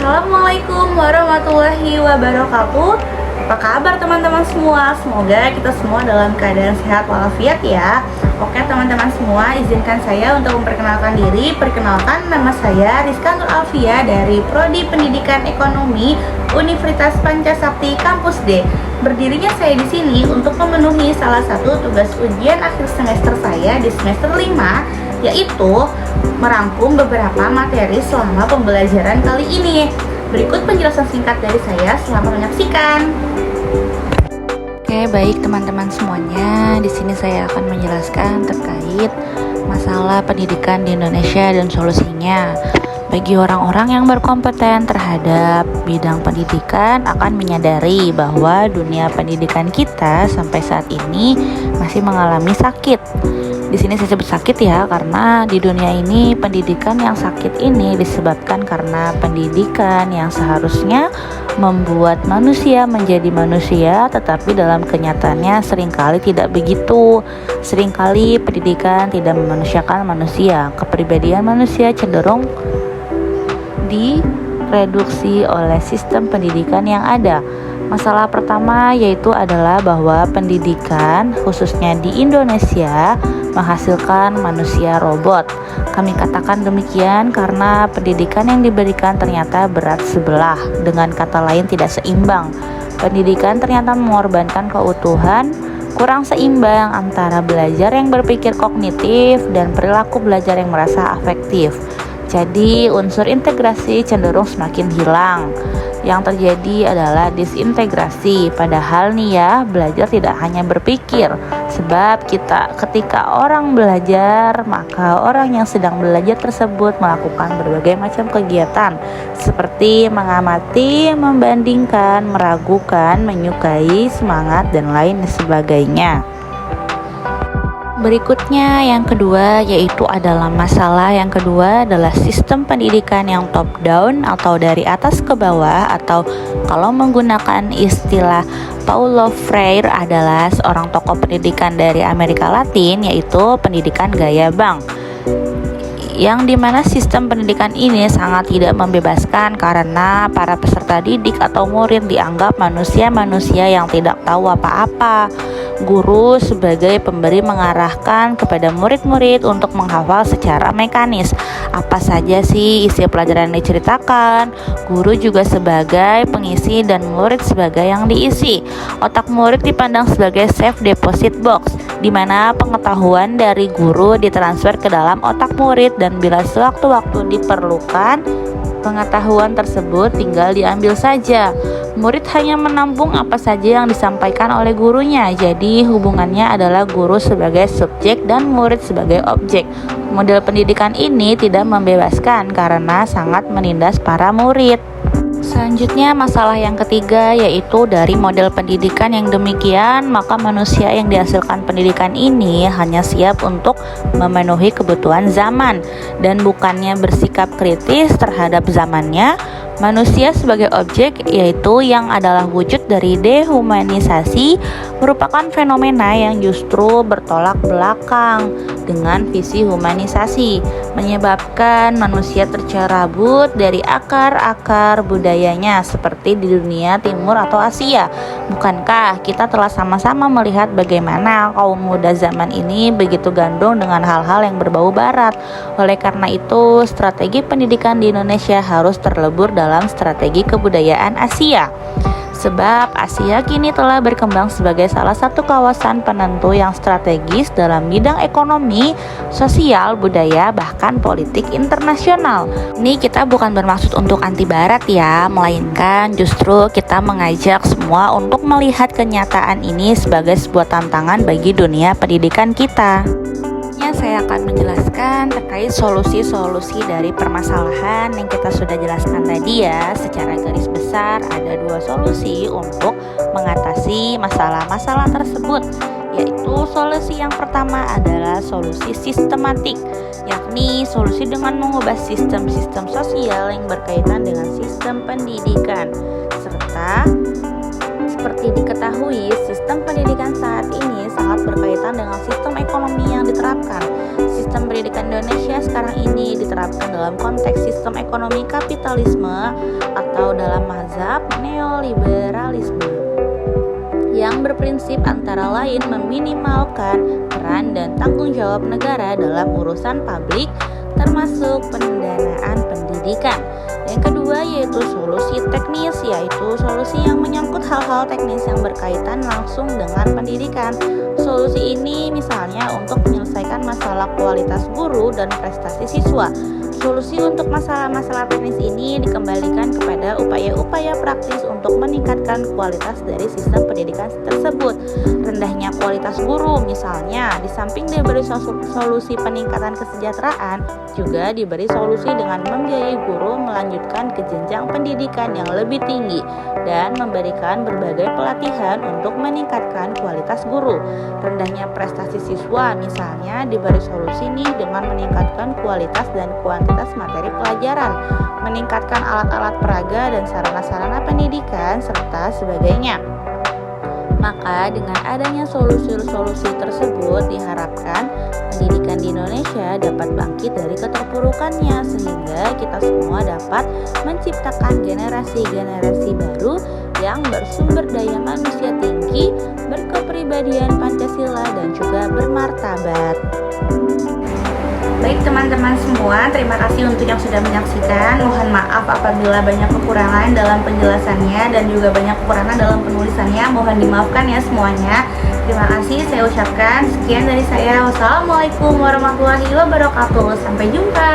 Assalamualaikum warahmatullahi wabarakatuh. Apa kabar teman-teman semua? Semoga kita semua dalam keadaan sehat walafiat ya. Oke teman-teman semua, izinkan saya untuk memperkenalkan diri. Perkenalkan, nama saya Rizka Nur Alfia dari Prodi Pendidikan Ekonomi Universitas Pancasakti Kampus D. Berdirinya saya di sini untuk memenuhi salah satu tugas ujian akhir semester saya di semester 5, yaitu merangkum beberapa materi selama pembelajaran kali ini. Berikut penjelasan singkat dari saya, selamat menyaksikan. Oke, baik teman-teman semuanya. Di sini saya akan menjelaskan terkait masalah pendidikan di Indonesia dan solusinya. Bagi orang-orang yang berkompeten terhadap bidang pendidikan akan menyadari bahwa dunia pendidikan kita sampai saat ini masih mengalami sakit. Di sini saya sebut sakit ya, karena di dunia ini pendidikan yang sakit ini disebabkan karena pendidikan yang seharusnya membuat manusia menjadi manusia, tetapi dalam kenyataannya seringkali tidak begitu. Seringkali pendidikan tidak memanusiakan manusia. Kepribadian manusia cenderung direduksi oleh sistem pendidikan yang ada. Masalah pertama yaitu adalah bahwa pendidikan khususnya di Indonesia menghasilkan manusia robot. Kami katakan demikian karena pendidikan yang diberikan ternyata berat sebelah, dengan kata lain tidak seimbang. Pendidikan ternyata mengorbankan keutuhan, kurang seimbang antara belajar yang berpikir kognitif dan perilaku belajar yang merasa afektif. Jadi unsur integrasi cenderung semakin hilang. Yang terjadi adalah disintegrasi. Padahal nih ya, belajar tidak hanya berpikir. Sebab ketika orang belajar, maka orang yang sedang belajar tersebut melakukan berbagai macam kegiatan seperti mengamati, membandingkan, meragukan, menyukai, semangat, dan lain sebagainya. Berikutnya yang kedua yaitu adalah masalah yang kedua adalah sistem pendidikan yang top down atau dari atas ke bawah, atau kalau menggunakan istilah Paulo Freire adalah seorang tokoh pendidikan dari Amerika Latin, yaitu pendidikan gaya bank, yang dimana sistem pendidikan ini sangat tidak membebaskan karena para peserta didik atau murid dianggap manusia-manusia yang tidak tahu apa-apa. Guru sebagai pemberi mengarahkan kepada murid-murid untuk menghafal secara mekanis apa saja sih isi pelajaran yang diceritakan. Guru juga sebagai pengisi dan murid sebagai yang diisi. Otak murid dipandang sebagai safe deposit box, di mana pengetahuan dari guru ditransfer ke dalam otak murid, dan bila sewaktu-waktu diperlukan, pengetahuan tersebut tinggal diambil saja. Murid hanya menampung apa saja yang disampaikan oleh gurunya. Jadi hubungannya adalah guru sebagai subjek dan murid sebagai objek. Model pendidikan ini tidak membebaskan karena sangat menindas para murid. Selanjutnya masalah yang ketiga yaitu dari model pendidikan yang demikian, maka manusia yang dihasilkan pendidikan ini hanya siap untuk memenuhi kebutuhan zaman dan bukannya bersikap kritis terhadap zamannya. Manusia sebagai objek, yaitu yang adalah wujud dari dehumanisasi, merupakan fenomena yang justru bertolak belakang dengan visi humanisasi, menyebabkan manusia tercerabut dari akar-akar budayanya seperti di dunia timur atau Asia. Bukankah kita telah sama-sama melihat bagaimana kaum muda zaman ini begitu gandrung dengan hal-hal yang berbau barat? Oleh karena itu, strategi pendidikan di Indonesia harus terlebur dalam strategi kebudayaan Asia. Sebab Asia kini telah berkembang sebagai salah satu kawasan penentu yang strategis dalam bidang ekonomi, sosial, budaya, bahkan politik internasional. Ini kita bukan bermaksud untuk anti barat ya, melainkan justru kita mengajak semua untuk melihat kenyataan ini sebagai sebuah tantangan bagi dunia pendidikan kita. Saya akan menjelaskan terkait solusi-solusi dari permasalahan yang kita sudah jelaskan tadi ya. Secara garis besar ada dua solusi untuk mengatasi masalah-masalah tersebut, yaitu solusi yang pertama adalah solusi sistematik, yakni solusi dengan mengubah sistem-sistem sosial yang berkaitan dengan sistem pendidikan. Serta seperti diketahui, sistem pendidikan saat ini sangat berkaitan dengan sistem ekonomi yang diterapkan. Sistem pendidikan Indonesia sekarang ini diterapkan diterapkan dalam konteks sistem ekonomi kapitalisme atau dalam mazhab neoliberalisme yang berprinsip antara lain meminimalkan peran dan tanggung jawab negara dalam urusan publik termasuk pendanaan pendidikan. Yang kedua yaitu solusi teknis, yaitu solusi yang menyangkut hal-hal teknis yang berkaitan langsung dengan pendidikan. Solusi ini misalnya untuk menyelesaikan masalah kualitas guru dan prestasi siswa. Solusi untuk masalah-masalah teknis ini dikembalikan kepada upaya-upaya praktis untuk meningkatkan kualitas dari sistem pendidikan tersebut. Rendahnya kualitas guru misalnya, di samping diberi solusi peningkatan kesejahteraan, juga diberi solusi dengan membiayai guru melanjutkan ke jenjang pendidikan yang lebih tinggi dan memberikan berbagai pelatihan untuk meningkatkan kualitas guru. Rendahnya prestasi siswa misalnya diberi solusi nih dengan meningkatkan kualitas dan kuantitas materi pelajaran, meningkatkan alat-alat peraga dan sarana-sarana pendidikan serta sebagainya. Maka dengan adanya solusi-solusi tersebut diharapkan pendidikan di Indonesia dapat bangkit dari keterpurukannya sehingga kita semua dapat menciptakan generasi-generasi baru yang bersumber daya manusia tinggi, berkepribadian Pancasila dan juga bermartabat. Baik teman-teman semua, terima kasih untuk yang sudah menyaksikan. Mohon maaf apabila banyak kekurangan dalam penjelasannya dan juga banyak kekurangan dalam penulisannya. Mohon dimaafkan ya semuanya. Terima kasih saya ucapkan. Sekian dari saya. Wassalamualaikum warahmatullahi wabarakatuh. Sampai jumpa.